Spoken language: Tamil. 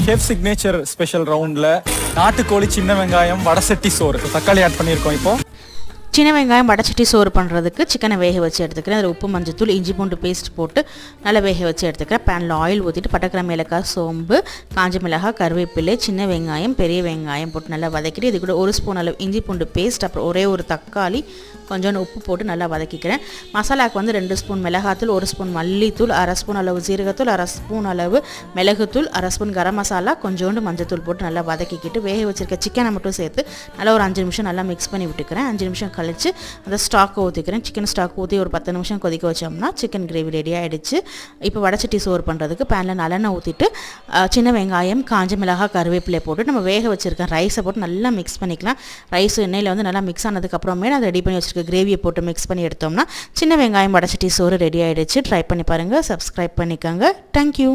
ஷெஃப் சிக்னேச்சர் ஸ்பெஷல் ரவுண்டில் நாட்டுக்கோழி சின்ன வெங்காயம் வடசட்டி சோறு தக்காளி ஆட் பண்ணியிருக்கோம். இப்போ சின்ன வெங்காயம் வடச்சட்டி சோறு பண்ணுறதுக்கு சிக்கனை வேக வச்சு எடுத்துக்கிறேன். அதில் உப்பு மஞ்சத்தூள் இஞ்சி பூண்டு பேஸ்ட் போட்டு நல்லா வேக வச்சு எடுத்துக்கிறேன். பேனில் ஆயில் ஊற்றிட்டு பட்டக்கிராம்பு ஏலக்காய் சோம்பு காஞ்ச மிளகாய் கருவேப்பிலை சின்ன வெங்காயம் பெரிய வெங்காயம் போட்டு நல்லா வதக்கிட்டு இது கூட 1 ஸ்பூன் அளவு இஞ்சி பூண்டு பேஸ்ட் அப்புறம் ஒரே ஒரு தக்காளி கொஞ்சோண்டு உப்பு போட்டு நல்லா வதக்கிக்கிறேன். மசாலாவுக்கு வந்து 2 ஸ்பூன் மிளகாத்தூள் 1 ஸ்பூன் மல்லித்தூள் 1/2 ஸ்பூன் அளவு ஜீரகத்தூள் 1/2 ஸ்பூன் அளவு மிளகுத்தூள் 1/2 ஸ்பூன் கரம் மசாலா கொஞ்சோண்டு மஞ்சத்தூள் போட்டு நல்லா வதக்கிக்கிட்டு வேக வச்சிருக்க சிக்கனை மட்டும் சேர்த்து நல்லா ஒரு 5 நிமிஷம் நல்லா மிக்ஸ் பண்ணி விட்டுக்கிறேன். 5 நிமிஷம் கழிச்சு அந்த ஸ்டாக் ஊற்றிக்கிறேன். சிக்கன் ஸ்டாக் ஊற்றி ஒரு 10 நிமிஷம் கொதிக்க வச்சோம்னா சிக்கன் கிரேவி ரெடி ஆகிடுச்சு. இப்போ வடச்சட்டி சோறு பண்ணுறதுக்கு பேனில் நல்லெண்ணெய் ஊற்றிட்டு சின்ன வெங்காயம் காஞ்ச மிளகாய் கருவேப்பிலை போட்டு நம்ம வேக வச்சுருக்கேன் ரைஸை போட்டு நல்லா மிக்ஸ் பண்ணிக்கலாம். ரைஸ் எண்ணெயில் வந்து நல்லா மிக்ஸ் ஆனதுக்கப்புறமே அதை ரெடி பண்ணி வச்சுருக்க கிரேவியை போட்டு மிக்ஸ் பண்ணி எடுத்தோம்னா சின்ன வெங்காயம் வடச்சட்டி சோறு ரெடி ஆகிடுச்சு. ட்ரை பண்ணி பாருங்கள். சப்ஸ்கிரைப் பண்ணிக்கோங்க. தேங்க்யூ.